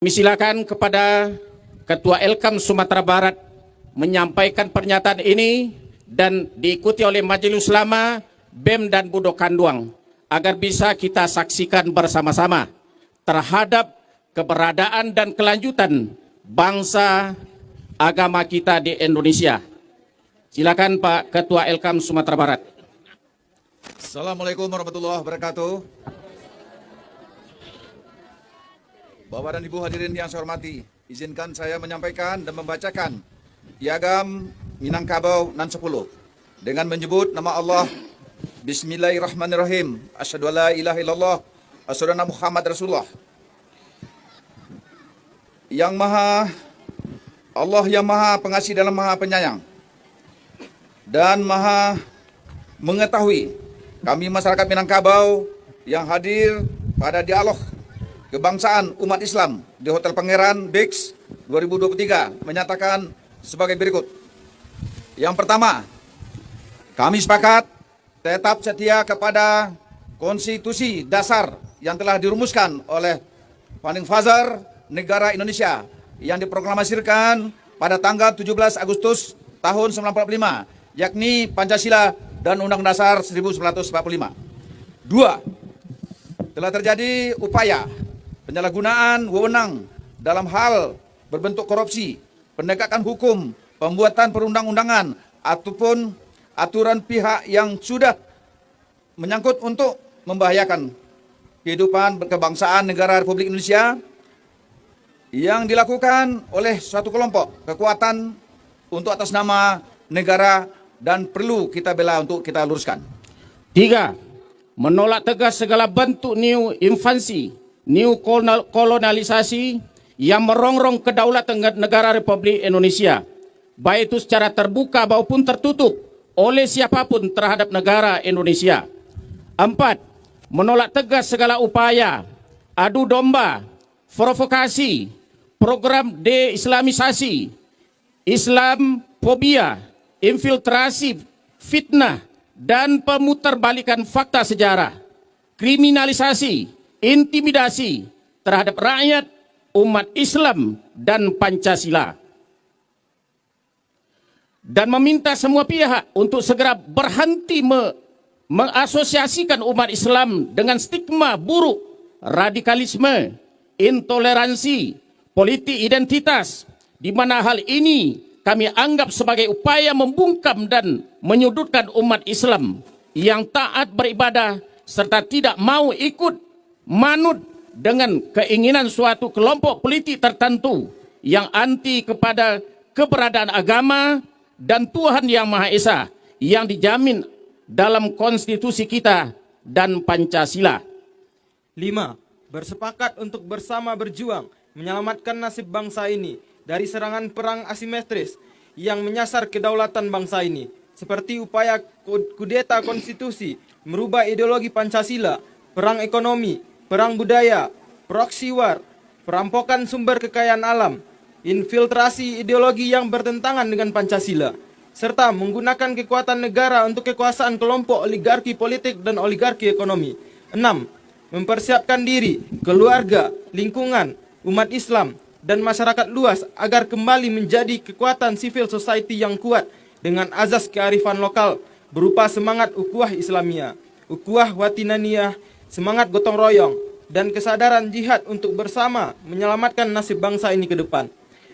Silakan kepada Ketua Elkam Sumatera Barat menyampaikan pernyataan ini dan diikuti oleh Majelis Ulama, BEM dan Budo Kanduang agar bisa kita saksikan bersama-sama terhadap keberadaan dan kelanjutan bangsa agama kita di Indonesia. Silakan Pak Ketua Elkam Sumatera Barat. Assalamualaikum warahmatullahi wabarakatuh. Bapak dan Ibu hadirin yang saya hormati, izinkan saya menyampaikan dan membacakan Piagam Minangkabau nan 10 dengan menyebut nama Allah. Bismillahirrahmanirrahim. Asyhadu alla ilaha illallah, asyhadu anna Muhammad Rasulullah. Allah yang Maha Pengasih dan Maha Penyayang dan Maha Mengetahui. Kami masyarakat Minangkabau yang hadir pada dialog kebangsaan umat Islam di Hotel Pangeran Beach 2023 menyatakan sebagai berikut. Yang pertama, kami sepakat tetap setia kepada konstitusi dasar yang telah dirumuskan oleh Founding Father Negara Indonesia yang diproklamasikan pada tanggal 17 Agustus tahun 1945, yakni Pancasila dan Undang-Undang Dasar 1945. Dua, telah terjadi upaya penyalahgunaan wewenang dalam hal berbentuk korupsi, penegakan hukum, pembuatan perundang-undangan, ataupun aturan pihak yang sudah menyangkut untuk membahayakan kehidupan kebangsaan negara Republik Indonesia yang dilakukan oleh suatu kelompok kekuatan untuk atas nama negara dan perlu kita bela untuk kita luruskan. Tiga, menolak tegas segala bentuk new invasi, new kolonialisasi yang merongrong kedaulatan negara Republik Indonesia, baik itu secara terbuka maupun tertutup oleh siapapun terhadap negara Indonesia. Empat, menolak tegas segala upaya, adu domba, provokasi, program de-islamisasi, Islamfobia, infiltrasi, fitnah, dan pemutarbalikan fakta sejarah, kriminalisasi, intimidasi terhadap rakyat, umat Islam, dan Pancasila. Dan meminta semua pihak untuk segera berhenti mengasosiasikan umat Islam dengan stigma buruk, radikalisme, intoleransi, politik identitas, di mana hal ini kami anggap sebagai upaya membungkam dan menyudutkan umat Islam yang taat beribadah serta tidak mau ikut manut dengan keinginan suatu kelompok politik tertentu yang anti kepada keberadaan agama dan Tuhan Yang Maha Esa yang dijamin dalam konstitusi kita dan Pancasila. 5. Bersepakat untuk bersama berjuang menyelamatkan nasib bangsa ini dari serangan perang asimetris yang menyasar kedaulatan bangsa ini, seperti upaya kudeta konstitusi, merubah ideologi Pancasila, perang ekonomi, perang budaya, proxy war, perampokan sumber kekayaan alam, infiltrasi ideologi yang bertentangan dengan Pancasila, serta menggunakan kekuatan negara untuk kekuasaan kelompok oligarki politik dan oligarki ekonomi. 6. Mempersiapkan diri, keluarga, lingkungan, umat Islam, dan masyarakat luas agar kembali menjadi kekuatan civil society yang kuat dengan azas kearifan lokal berupa semangat ukhuwah Islamiyah, ukhuwah watinaniyah, semangat gotong royong, dan kesadaran jihad untuk bersama menyelamatkan nasib bangsa ini ke depan,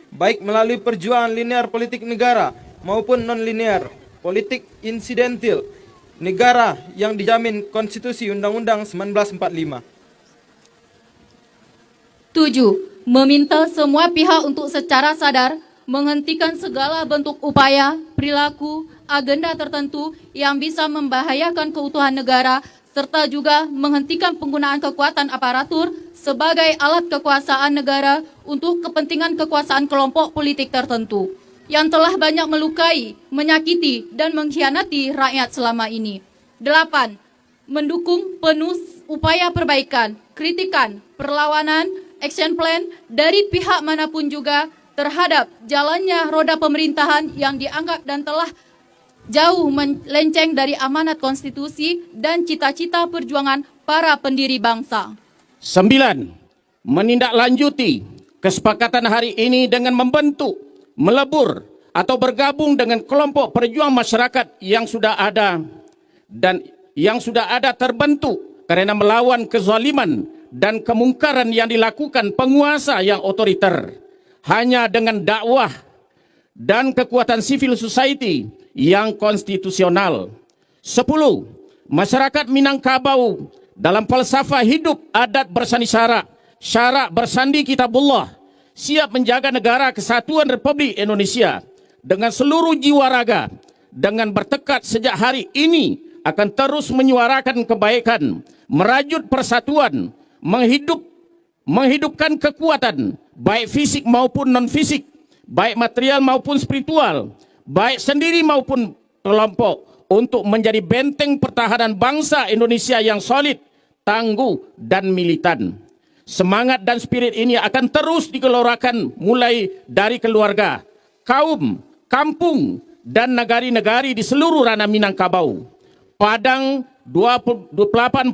baik melalui perjuangan linear politik negara maupun non-linear politik insidentil negara yang dijamin konstitusi Undang-Undang 1945. 7. Meminta semua pihak untuk secara sadar menghentikan segala bentuk upaya, perilaku, agenda tertentu yang bisa membahayakan keutuhan negara, serta juga menghentikan penggunaan kekuatan aparatur sebagai alat kekuasaan negara untuk kepentingan kekuasaan kelompok politik tertentu yang telah banyak melukai, menyakiti, dan mengkhianati rakyat selama ini. 8. Mendukung penuh upaya perbaikan, kritikan, perlawanan, action plan dari pihak manapun juga terhadap jalannya roda pemerintahan yang dianggap dan telah jauh melenceng dari amanat konstitusi dan cita-cita perjuangan para pendiri bangsa. 9. Menindaklanjuti Kesepakatan hari ini dengan membentuk, melebur, atau bergabung dengan kelompok perjuang masyarakat yang sudah ada dan yang sudah ada terbentuk karena melawan kezaliman dan kemungkaran yang dilakukan penguasa yang otoriter. Hanya dengan dakwah dan kekuatan civil society yang konstitusional. 10. Masyarakat Minangkabau dalam falsafah hidup adat bersani syarak bersandi kitabullah, siap menjaga negara kesatuan Republik Indonesia dengan seluruh jiwa raga, dengan bertekad sejak hari ini akan terus menyuarakan kebaikan, merajut persatuan, menghidupkan kekuatan, baik fisik maupun non-fisik, baik material maupun spiritual, baik sendiri maupun kelompok, untuk menjadi benteng pertahanan bangsa Indonesia yang solid, tangguh, dan militan. Semangat dan spirit ini akan terus digelorakan mulai dari keluarga, kaum, kampung, dan negari-negari di seluruh ranah Minangkabau. Padang 28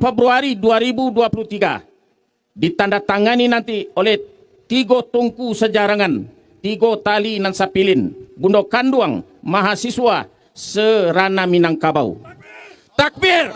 Februari 2023. Ditandatangani nanti oleh 3 tungku sejarangan, 3 tali nan sapilin, Bundo Kanduang, mahasiswa serana Minangkabau. Takbir!